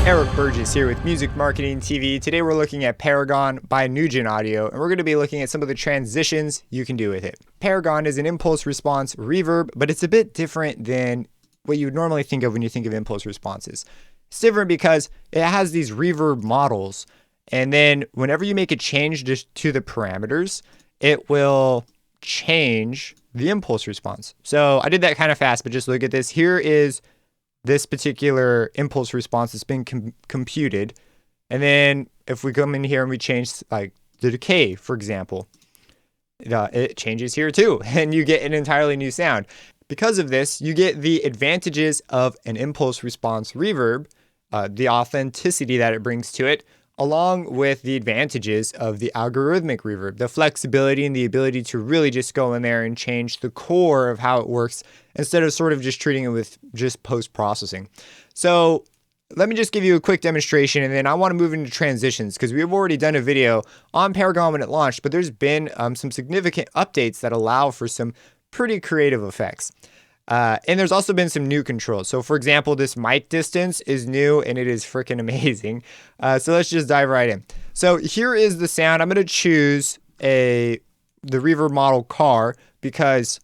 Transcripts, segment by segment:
Eric Burgess here with Music Marketing TV. Today we're looking at Paragon by Nugen Audio, and we're going to be looking at some of the transitions you can do with it. Paragon is an impulse response reverb, but it's a bit different than what you would normally think of when you think of impulse responses. It's different because it has these reverb models, and then whenever you make a change to the parameters, it will change the impulse response. So I did that kind of fast, but just look at this. Here is this particular impulse response that's been computed. And then if we come in here and we change like the decay, for example, it changes here too, and you get an entirely new sound. Because of this, you get the advantages of an impulse response reverb, the authenticity that it brings to it, along with the advantages of the algorithmic reverb, the flexibility and the ability to really just go in there and change the core of how it works instead of sort of just treating it with just post-processing. So let me just give you a quick demonstration, and then I want to move into transitions because we've already done a video on Paragon when it launched, but there's been some significant updates that allow for some pretty creative effects. And there's also been some new controls. So for example, this mic distance is new and it is freaking amazing. So let's just dive right in. So here is the sound. I'm going to choose the reverb model car because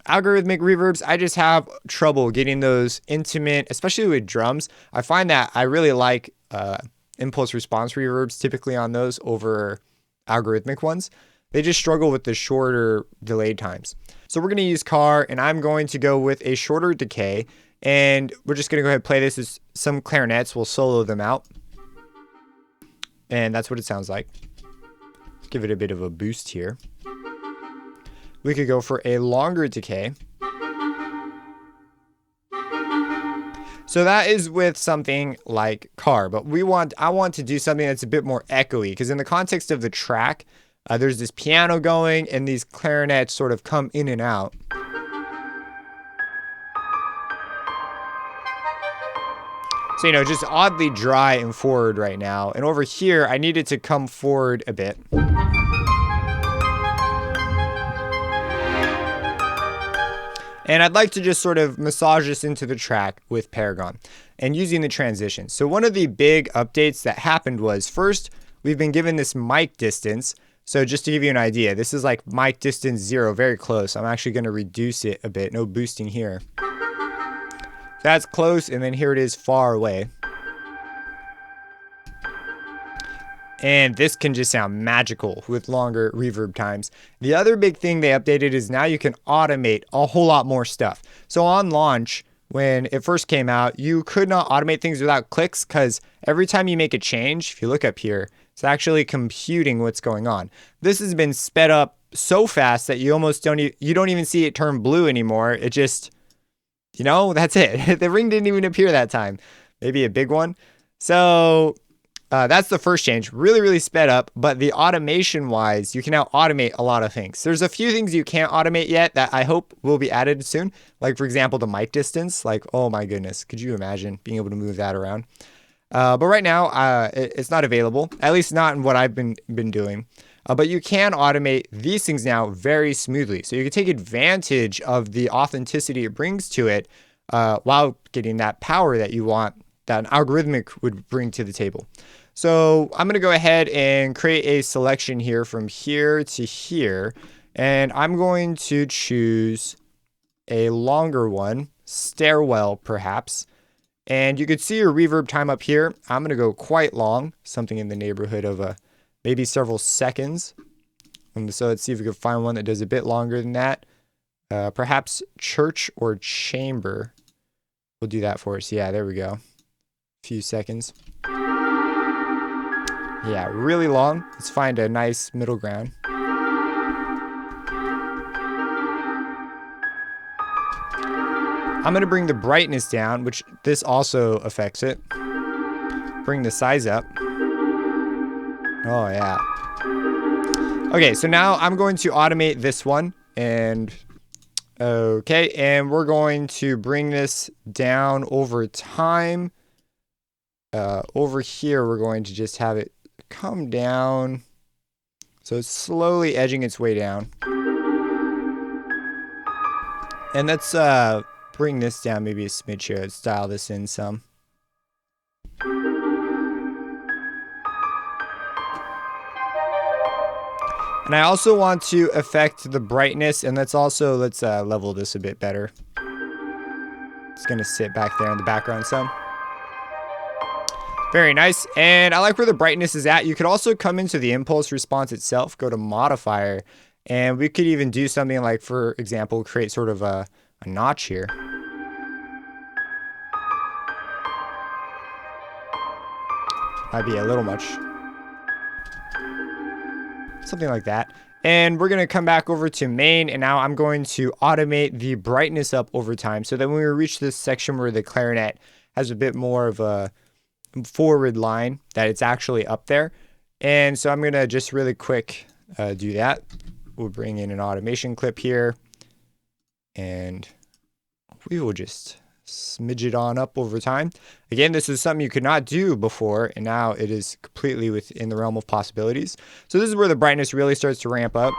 algorithmic reverbs, I just have trouble getting those intimate, especially with drums. I find that I really like impulse response reverbs typically on those over algorithmic ones. They just struggle with the shorter delay times. So we're going to use car, and I'm going to go with a shorter decay, and we're just going to go ahead and play this as some clarinets. We'll solo them out. And that's what it sounds like. Let's give it a bit of a boost here. We could go for a longer decay. So that is with something like car, but I want to do something that's a bit more echoey, because in the context of the track, there's this piano going and these clarinets sort of come in and out. So, just oddly dry and forward right now. And over here, I need it to come forward a bit. And I'd like to just sort of massage this into the track with Paragon and using the transitions. So one of the big updates that happened was, first, we've been given this mic distance. So just to give you an idea, this is like mic distance 0, very close. I'm actually going to reduce it a bit. No boosting here. That's close, and then here it is far away. And this can just sound magical with longer reverb times. The other big thing they updated is now you can automate a whole lot more stuff. So on launch, when it first came out, you could not automate things without clicks because every time you make a change, if you look up here, it's actually computing what's going on. This has been sped up so fast that you almost don't even see it turn blue anymore. It just, that's it. The ring didn't even appear that time. Maybe a big one. So that's the first change. Really, really sped up. But the automation wise, you can now automate a lot of things. There's a few things you can't automate yet that I hope will be added soon. Like, for example, the mic distance. Like, oh my goodness. Could you imagine being able to move that around? But right now, it's not available, at least not in what I've been doing. But you can automate these things now very smoothly. So you can take advantage of the authenticity it brings to it while getting that power that you want, that an algorithmic would bring to the table. So I'm going to go ahead and create a selection here from here to here. And I'm going to choose a longer one, stairwell perhaps. And you could see your reverb time up here. I'm going to go quite long, something in the neighborhood of maybe several seconds. And so let's see if we can find one that does a bit longer than that. Perhaps church or chamber will do that for us. Yeah, there we go. A few seconds. Yeah, really long. Let's find a nice middle ground. I'm going to bring the brightness down, which this also affects it. Bring the size up. Oh, yeah. Okay, so now I'm going to automate this one. And we're going to bring this down over time. Over here, we're going to just have it come down. So it's slowly edging its way down. And let's bring this down maybe a smidge here. Let's dial this in some. And I also want to affect the brightness, and let's level this a bit better. It's gonna sit back there in the background some. Very nice. And I like where the brightness is at. You could also come into the impulse response itself, go to modifier, and we could even do something like, for example, create sort of a notch here. Might be a little much. Something like that. And we're going to come back over to main, and now I'm going to automate the brightness up over time, so that when we reach this section where the clarinet has a bit more of a forward line, that it's actually up there. And so I'm going to just really quick do that. We'll bring in an automation clip here, and we will just smidge it on up over time. Again, this is something you could not do before, and now it is completely within the realm of possibilities. So this is where the brightness really starts to ramp up.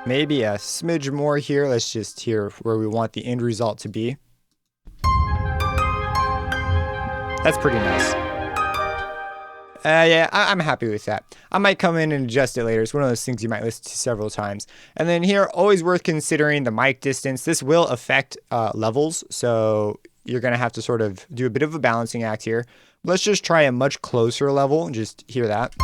Maybe a smidge more here. Let's just hear where we want the end result to be. That's pretty nice. Yeah, I'm happy with that. I might come in and adjust it later. It's one of those things you might listen to several times. And then here, always worth considering the mic distance. This will affect levels, so you're going to have to sort of do a bit of a balancing act here. Let's just try a much closer level and just hear that.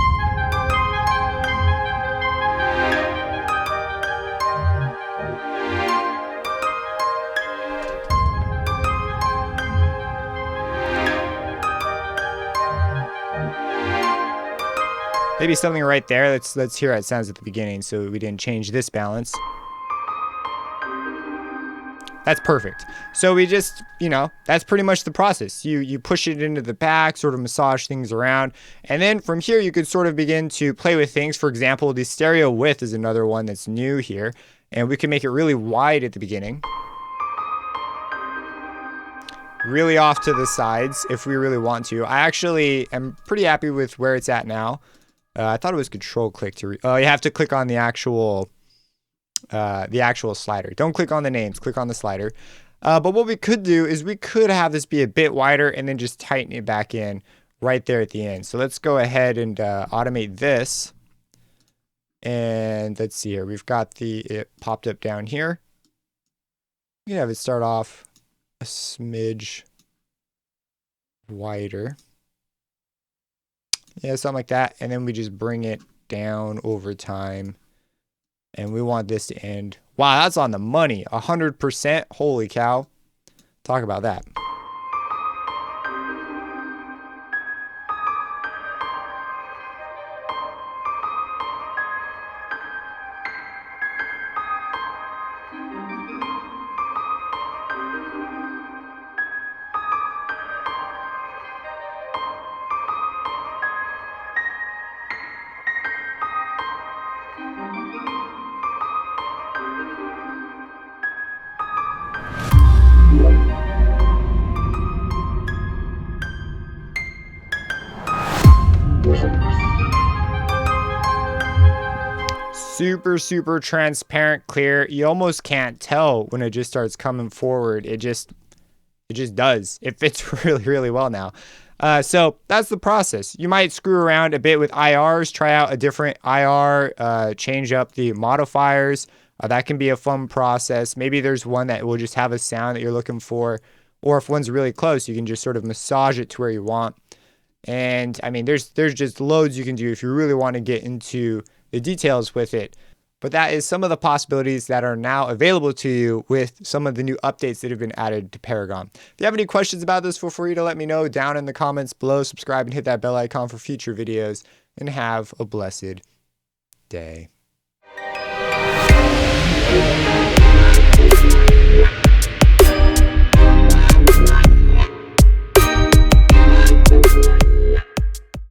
Maybe something right there. Let's hear how it sounds at the beginning, so we didn't change this balance. That's perfect. So we just, that's pretty much the process. You push it into the back, sort of massage things around, and then from here you could sort of begin to play with things. For example, the stereo width is another one that's new here, and we can make it really wide at the beginning. Really off to the sides if we really want to. I actually am pretty happy with where it's at now. I thought it was control click to you have to click on the actual slider. Don't click on the names, click on the slider. But what we could do is we could have this be a bit wider and then just tighten it back in right there at the end. So let's go ahead and automate this. And let's see here. We've got it popped up down here. We can have it start off a smidge wider. Yeah, something like that. And then we just bring it down over time. And we want this to end. Wow, that's on the money. 100%. Holy cow. Talk about that. Super transparent, clear. You almost can't tell when it just starts coming forward. It just does. It fits really well now. So that's the process. You might screw around a bit with IRs, try out a different IR, change up the modifiers. That can be a fun process. Maybe there's one that will just have a sound that you're looking for, or if one's really close, you can just sort of massage it to where you want. And I mean, there's just loads you can do if you really want to get into the details with it. But that is some of the possibilities that are now available to you with some of the new updates that have been added to Paragon. If you have any questions about this, feel free to let me know down in the comments below. Subscribe and hit that bell icon for future videos, and have a blessed day.